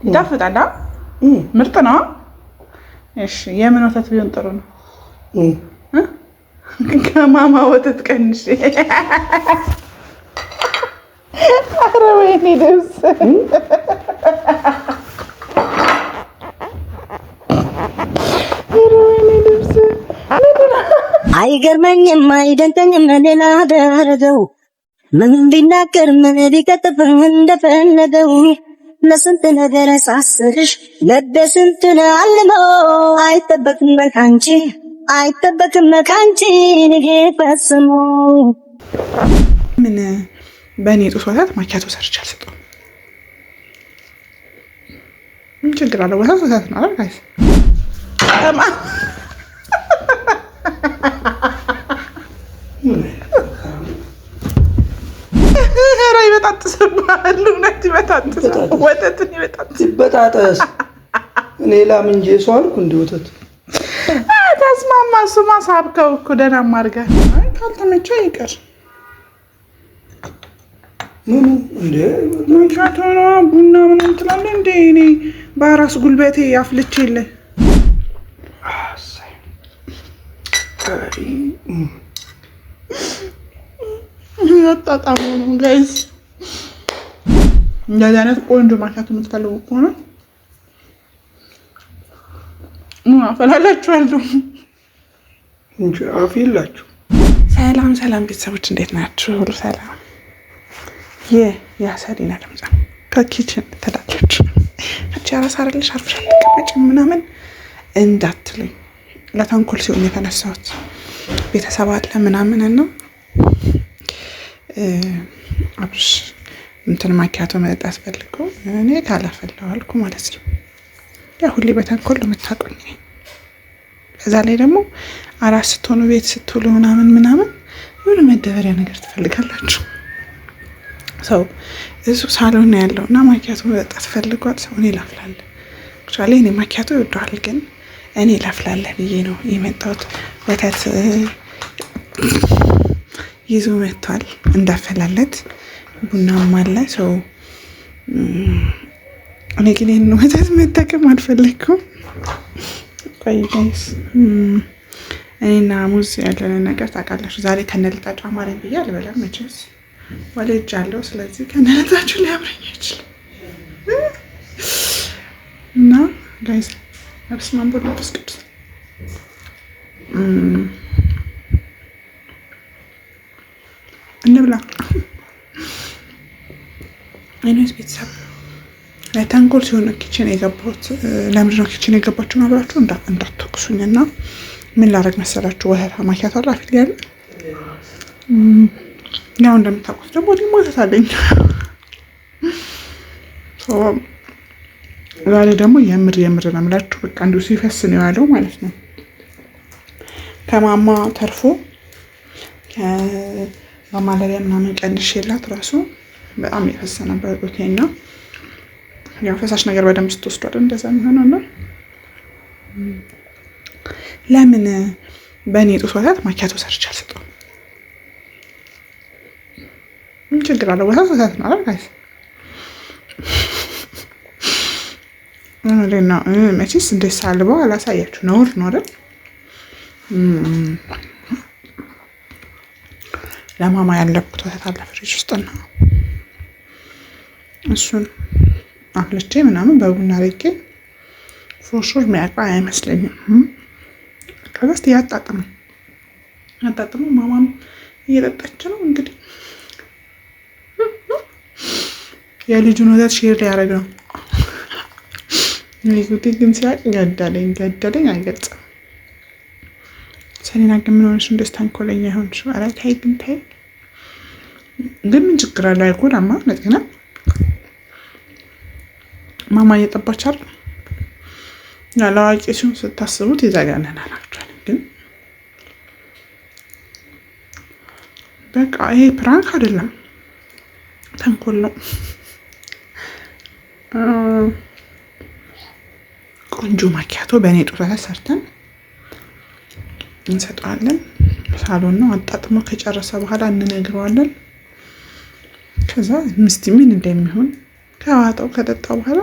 ይጣፍጣል። ምርጥ ነው። እሺ የምን ወተት ቢሆን ጥሩ ነው? ከማማ ወተት ቀንሽ። ኧረ ወይኔ ልብስ አይገርመኝም አይደንቀኝም ሌላ አደረገው ምን ቢናገር ምን ቢቀጥፍ እንደፈለገው ለስንት ነገር ሳስርሽ ልቤ ስንቱን አልሞ አይጠበቅም ካንቺ ንጌ ፈጽሞ ምን በእኔ ጡት ወተት ማኪያቶ ሰርቼ አልሰጠውም። ምን ችግር አለው? ወተት ወተት ነው አይደል ጋይስ? ኧረ ይበጣጥስብሃል። እውነት ይበጣጥሳል። ወተትን ይበጣጠስ። እኔ ላም እንጂ ሰው አልኩ እንደ ወተት ተስማማ። እሱማ ሳብከው እኮ ደህናማ አድርገህ። አይ ካልተመቸው ይቅር። ምኑ እንደ ማኪያቶ ነው ቡና ምናምን ትላለህ እንደ እኔ በራስ ጉልበቴ አፍልቼ የለ ያጣጣሙ ነው ጋይስ። እንደዚህ አይነት ቆንጆ ማኪያቶ የምትፈልጉ ከሆነ አፈላላችኋለሁ እንጂ አፍ የላችሁ። ሰላም ሰላም ቤተሰቦች እንዴት ናችሁ? ሁሉ ሰላም። የሰሊና ድምፅ ከኪችን ተዳለች። አንቺ አራስ አይደለሽ አርፈሽ አትቀመጭ ምናምን እንዳትሉኝ። ለተንኮል ሲሆን የተነሳሁት ቤተሰብ አለ ምናምን ነው። አብሽ እንትን ማኪያቶ መጠጣት ፈልጎ እኔ ካላፈላሁ አልኩ ማለት ነው። ያ ሁሌ በተንኮል የምታውቁኝ። ከዛ ላይ ደግሞ አራስ ስትሆኑ ቤት ስትውሉ ምናምን የሆነ መደበሪያ ነገር ትፈልጋላችሁ። ሰው እሱ ሳሎን ነው ያለው እና ማኪያቶ መጠጣት ፈልጓል። ሰው እኔ ላፍላለሁ ቻለ። እኔ ማኪያቶ ይወደዋል ግን እኔ ላፍላለሁ ብዬ ነው የመጣሁት። ወተት ይዞ መጥቷል እንዳፈላለት ቡናም አለ። ሰው እኔ ግን ይሄን ወተት መጠቀም አልፈለኩም። ቆይ ጋይስ እኔና ሙዝ ያለንን ነገር ታውቃላችሁ። ዛሬ ከነልጣጩ አማረኝ ብዬ አልበላም መቼስ ወልጃለሁ። ስለዚህ ከነልጣጩ ሊያምረኝ አይችልም እና ጋይስ አብስማን ቦሎስ ቅዱስ እንብላ። አይነስ ቤተሰብ ለተንኮል ሲሆን ኪችን የገባሁት። ለምንድን ነው ኪችን የገባችሁ አብራችሁ እንዳትወቅሱኝ። እና ምን ላደርግ መሰላችሁ? ወተት ማኪያቶ አላፊል ያለ ያው እንደምታውቁት ደግሞ ሊሞተት አለኝ። ዛሬ ደግሞ የምር ነው የምላችሁ። በቃ እንዲሁ ሲፈስ ነው ያለው ማለት ነው። ከማማ ተርፎ በማለሪያ ምናምን ቀንሼላት ራሱ በጣም የፈሰ ነበር ጡቴና ያው ፈሳሽ ነገር በደንብ ስትወስዱ አይደል እንደዛ የሚሆነው ነው። ለምን በእኔ ጡት ወተት ማኪያቶ ሰርቼ አልሰጠውም? ምን ችግር አለው? ወተት ወተት ነው አይደል ጋይስ? ነው መቼስ እንደ ሳልበው አላሳያችሁ ነውር ነው አይደል? ለማማ ያለብኩት ወተት አለ ፍሪጅ ውስጥ ነው። እሱን አፍልቼ ምናምን በቡና አድርጌ ፎርሹር የሚያውቀው አይመስለኝም። ከበስት ያጣጥሙ ማማም እየጠጣች ነው እንግዲህ። የልጁን ወተት ሼር ሊያደርግ ነው። ይሁዲ ግን ሲያቅ ገደለኝ አይገልጽም። ሰሊና ግን ምን ሆነሽ እንደዚህ ተንኮለኛ ይሆንሽ? ኧረ ተይ ግን ተይ። ግን ምን ችግር አለ? አይጎዳማ ለጤና። ማማ እየጠባች አይደል? ያለ አዋቂ ሲሆን ስታስቡት ይዘጋናል። ግን በቃ ይሄ ፕራንክ አይደለም ተንኮል ነው። ቆንጆ ማኪያቶ በእኔ ጡት ወተት ሰርተን እንሰጠዋለን። ሳሎን ነው አጣጥሞ ከጨረሰ በኋላ እንነግረዋለን። ከዛ ምስቲ ምን እንደሚሆን ከዋጣው ከጠጣው በኋላ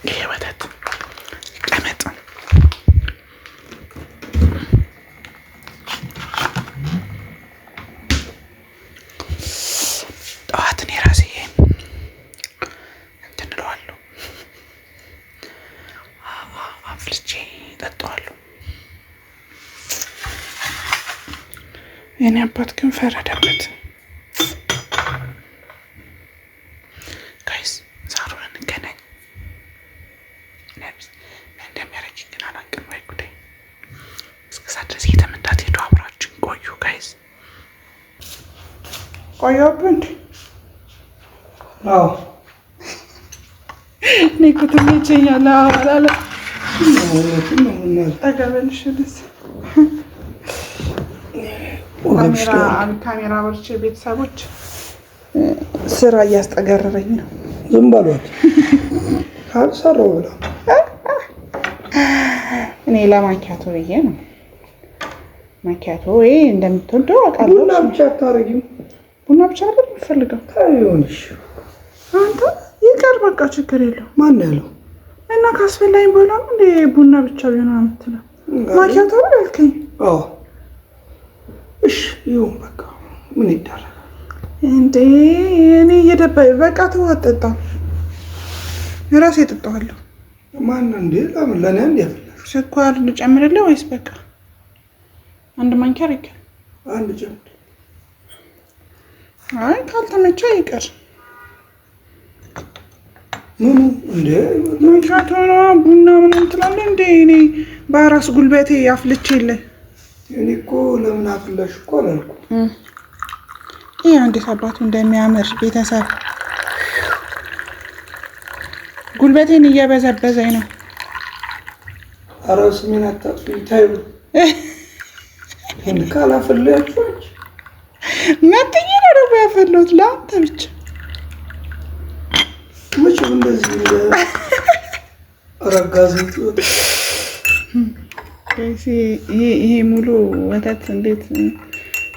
ይሄ ወተት ቀመጥ ጠዋትን የራሴ እንትን እለዋለሁ አፍልቼ እጠጣዋለሁ። የኔ አባት ግን ፈረደበት። ጋይስ ዛሬ እንገናኝ። እንደሚያረጅኝ ግን አላውቅም። ወይ ጉዳይ እስከዛ ድረስ የትም እንዳትሄዱ አብራችን ቆዩ ጋይስ። ቆየሁብህ እንዴ? አዎ እኔ እኮ ትመቸኛለህ አላለ ጠገበልሽ ደስ ካሜራ በርቼ ቤተሰቦች ስራ እያስጠገረረኝ ነው። ዝም በሏት ካልሰራው ብላ እኔ ለማኪያቶ ብዬ ነው። ማኪያቶ ወይ እንደምትወደው አውቃለሁ። ቡና ብቻ አታረጊም? ቡና ብቻ ነበር የምፈልገው። ታዩንሽ አንተ ይቀር በቃ ችግር የለው። ማን ያለው እና ካስፈላኝ በኋላ እንደ ቡና ብቻ ቢሆን የምትለው ማኪያቶ አልከኝ። አዎ እሺ ይሁን በቃ ምን ይደረጋል እንዴ? እኔ እየደባኝ በቃ ተው አትጠጣ፣ እራሴ እጠጣዋለሁ። ማን እንዴ? ለምን ለኔ አንድ ያፈላሽ ስኳር ልጨምርልህ ወይስ በቃ አንድ ማንኪያ ይቀር? አንድ ጨምር። አይ ካልተመቸ ይቀር። ምኑ እንዴ? ማኪያቶ ነው ቡና ምን ትላለህ እንዴ? እኔ በራስ ጉልበቴ አፍልቼልህ። እኔ እኮ ለምን አፍላሽ እኮ አላልኩም። ይሄ እንዴት አባቱ እንደሚያምር ቤተሰብ ጉልበቴን እየበዘበዘኝ ነው። ኧረ ስሜን አታጥፊ። ታዩ እንዴ ካላፈላችሁ መጥኜ ነው ደግሞ ያፈላሁት ለአንተ ብቻ። መቼም እንደዚህ ረጋዘት ይሄ ሙሉ ወተት እንዴት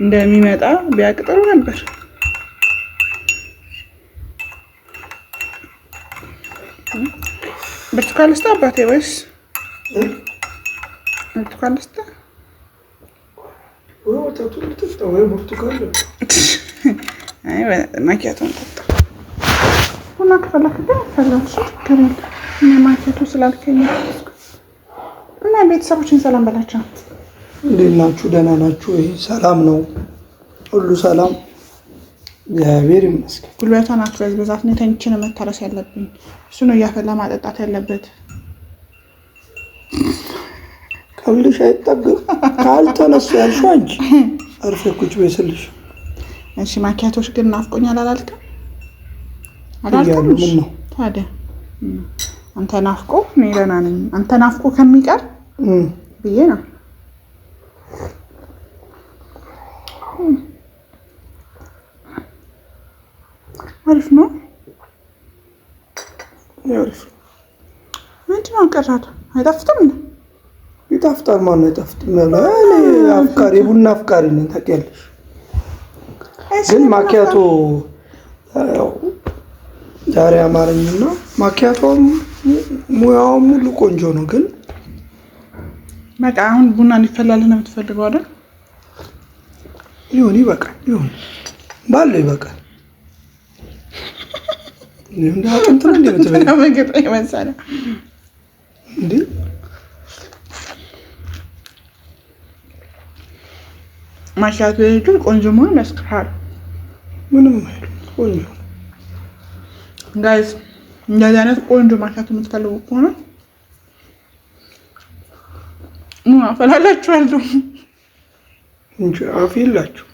እንደሚመጣ ቢያቅጥሩ ነበር። ብርቱካን ልስጥ አባቴ ወይስ ብርቱካን ልስጥ? ወተቱ ልትጠጣ ወይ ብርቱካን? አይ ማኪያቶን ጠጣ። ቡና ከፈለክ ግን ፈላሽ ችግር የለም። እኔ ማኪያቶ ስላልከኝ እና ቤተሰቦችን ሰላም በላቸው። እንዴት ናችሁ? ደህና ናችሁ? ይሄ ሰላም ነው፣ ሁሉ ሰላም እግዚአብሔር ይመስገን። ጉልበቷን አትበዝበዛት። ነው ተንቺ ነው መታረስ ያለብኝ። እሱ ነው እያፈላ ማጠጣት ያለበት። ቀልሽ አይጠግም ካልተነሱ ያልሽው አንቺ አርፌ ቁጭ በይስልሽ። እሺ ማኪያቶሽ ግን ናፍቆኛል አላልክም? ምን ነው ታዲያ አንተ ናፍቆ እኔ ደህና ነኝ። አንተ ናፍቆ ከሚቀር ብዬ ነው። አሪፍ ነው። አሪፍ ምንድን ነው ቀራቱ? አይጣፍጥም እንዴ? ይጣፍጣል። ማን ነው አይጣፍጥም? እኔ አፍቃሪ ቡና አፍቃሪ ነኝ ታውቂያለሽ። ግን ማኪያቶ ዛሬ አማርኝና ማኪያቶም ሙያውም ሁሉ ቆንጆ ነው። ግን በቃ አሁን ቡና እንዲፈላልህ ነው የምትፈልገው አይደል? ይሁን ይበቃል። ይሁን ባለው ይበቃል። እንዴ አጥንት ነው እንደምትበይ በገጠ ይመሳለ እንዴ? ማኪያቶ ግን ቆንጆ መሆን ያስከራል። ምንም አይደል ቆንጆ ጋይስ። እንደዚህ አይነት ቆንጆ ማኪያቶ የምትፈልጉ ከሆነ አፈላላችኋለሁ እንጂ አፍ የላችሁ።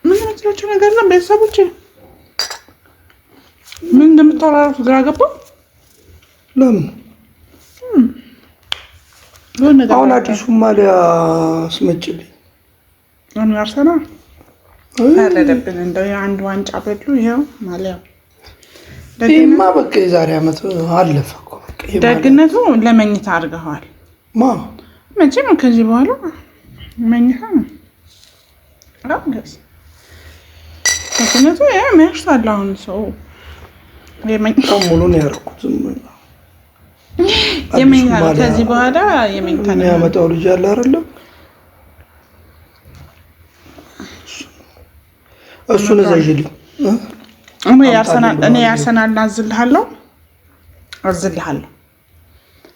ምን የምትላቸው ነገር ነው? ቤተሰቦች ምን እንደምታወራሩት ግራ ገባ። ለምን አሁን አዲሱ ማሊያ አስመጭልኝ። አሁን አርሰናል ፈረደብን። እንደው የአንድ ዋንጫ በሉ። ይኸው ማሊያው ይሄማ በቃ የዛሬ ዓመት አለፈ እኮ። በቃ ደግነቱ ለመኝታ አድርገዋል። ማ መቼም ከዚህ በኋላ መኝታ ነው። ምክንያቱ ሚያሽታል። አሁን ሰው የመኝታ ሙሉ ነው ያደረኩት። የመኝታ ከዚህ በኋላ የመኝታ ነው ያመጣው ልጅ አለ አይደለም? እሱን እዛዥልኝ እኔ ያርሰናል አዝልሃለሁ፣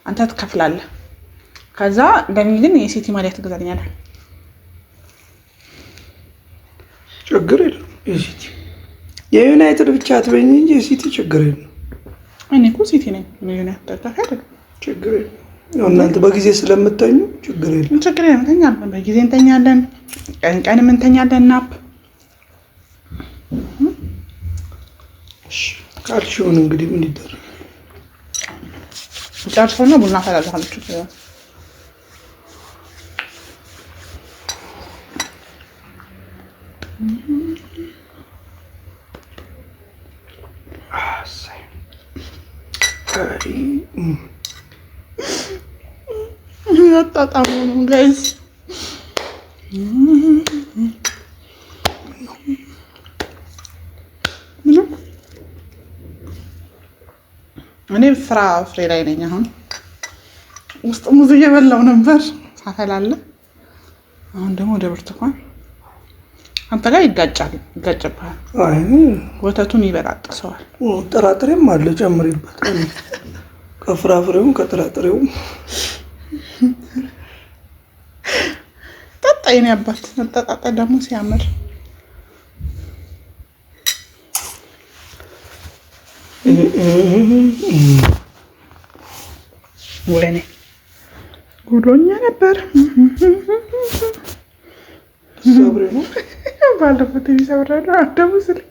አንተ ትከፍላለህ። ከዛ ለኔ ግን የሲቲ ማሊያ ትገዛልኛለህ። ችግር የለም። የሲቲ የዩናይትድ ብቻ አትበኝ እንጂ የሲቲ ችግር የለም። እኔ እኮ ሲቲ ነኝ። ዩናይትድ ደጋፊ አይደለም። ችግር የለም። እናንተ በጊዜ ስለምተኙ ችግር የለም። ችግር የለም። እንተኛለን፣ በጊዜ እንተኛለን፣ ቀንም እንተኛለን። ናፕ ካልሽውን እንግዲህ ምን ይደረግ? ጨርሶና ቡና ፈላልሃለች። ያጣጣሙ ነው ጋይስ። እኔ ፍራፍሬ ላይ ነኝ። አሁን ውስጥ ሙዝ እየበላው ነበር ሳፈላለ። አሁን ደግሞ ወደ ብርቱካን። አንተ ጋር ይጋጭብሃል። ወተቱን ይበጣጥሰዋል። ጥራጥሬም አለ ጨምሪበት። ከፍራፍሬውም ከጥራጥሬውም ጠጣ። የኔ አባት መጠጣጣ ደግሞ ሲያምር ወይኔ ጉዶኛ ነበር። ሰብሬ ነው ባለፈው ቲቪ ሰብሬያለሁ። ደግሞ ስልክ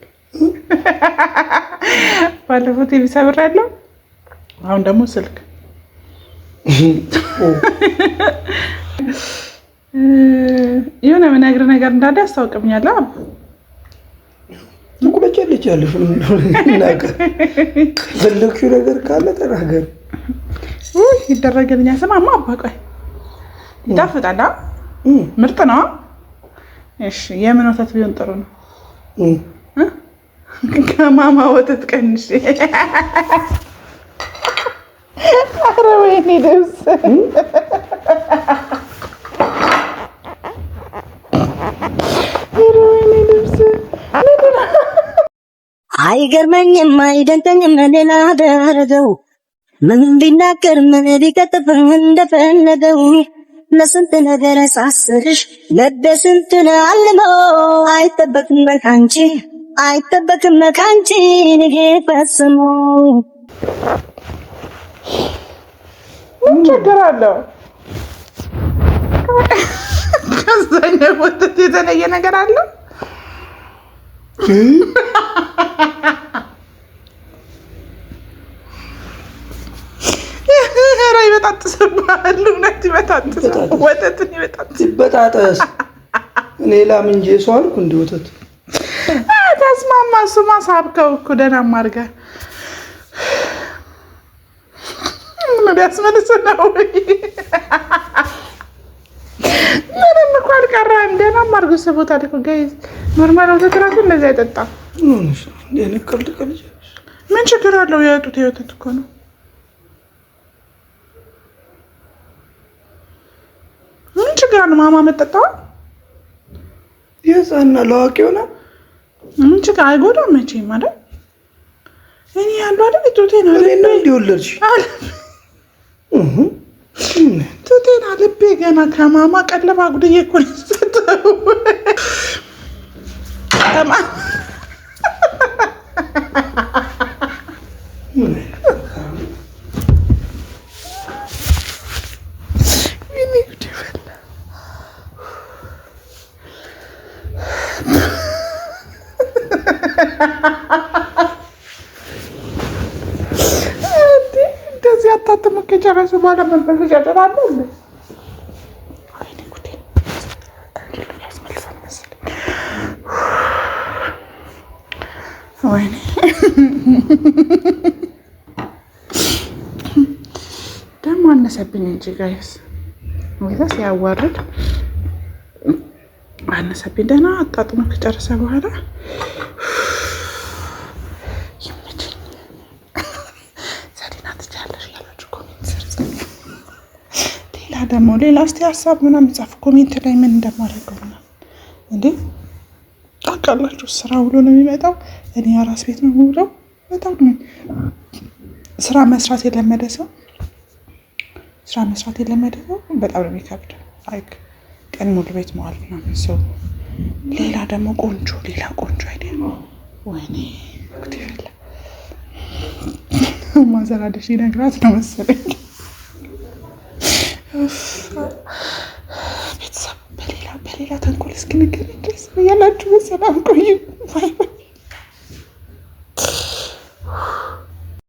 ባለፈው ቲቪ ሰብሬያለሁ። አሁን ደግሞ ስልክ የሆነ የምነግርህ ነገር እንዳለ ያስታውቅብኛል። ትቁለጨልጭ ያለሽ ነገር ፈለግሽው ነገር ካለ ተናገር። ይደረግልኛል። ስማማ አባቆይ ይጣፍጣል። ምርጥ ነው። እሺ የምን ወተት ቢሆን ጥሩ ነው? ከማማ ወተት ቀንሽ። ኧረ ወይኔ ደስ አይገርመኝም አይደንቀኝም ሌላ አደረገው ምን ቢናገር ምን ቢቀጥፍ እንደፈለገው ለስንት ነገር ሳስርሽ ልቤ ስንቱን አልሞ አይጠበቅም ካንቺ ንጌ ፈጽሞ ምን ችግር አለው? ከዛኛው ወተት የተለየ ነገር አለው? ኧረ ይበጣጥስብሃል። እውነት ይበጣጥሳል። ወተትን ይበጣጠስ። እኔ ላም እንጂ ሰው አልኩ እንደ ወተት ተስማማ። እሱማ ሳብከው እኮ ደህናማ አድርገህ ምን ቢያስመልስ ነው? ምንም እኮ አልቀረህም። ደህናማ አድርገው ስቦታል እኮ ጋይዝ። ኖርማል ወተት እራሱ እንደዚህ አይጠጣም። ምን ችግር አለው? የጡት የወተት እኮ ነው። ምን ችግር አለው? ማማ መጠጣዋ የህፃንና ለአዋቂ ሆነ ምን ችግር አይጎዳም መቼም ማለት እኔ ያለው አይደል? ጡቴን አለና እንዲወለድሽ ጡቴን አልቤ ገና ከማማ ቀለብ አጉድዬ እኮ ነው የሰጠው። እንደዚህ አታትም ከጨረሱ በኋላ መንፈስ ያደራሉ። ወይኔ ደግሞ አነሰብኝ እንጂ ጋይስ ወይስ ሲያዋርድ አነሰብኝ። ደህና አጣጥሞ ከጨረሰ በኋላ ይመችኝ ሰሪና ትቻለሽ ያላችሁ ኮሜንት ስር ሌላ እስቲ ሀሳብ ምናምን ጻፉ ኮሜንት ላይ ምን እንደማደርገው ምናምን እንዴ ታውቃላችሁ። ስራ ውሎ ነው የሚመጣው። እኔ አራስ ቤት ነው የምውለው። በጣም ነው ስራ መስራት የለመደ ሰው በጣም ነው የሚከብደው። ቀን ሙሉ ቤት መዋል ምናምን ሰው ሌላ ቆንጆ አይዲያ ወይኔ ጉድ ይፈላ ማዘራደሽ ይነግራት ነው መሰለኝ። ቤተሰብ በሌላ ተንኮል እስክንገናኝ ድረስ ያላችሁ ሰላም ቆዩ።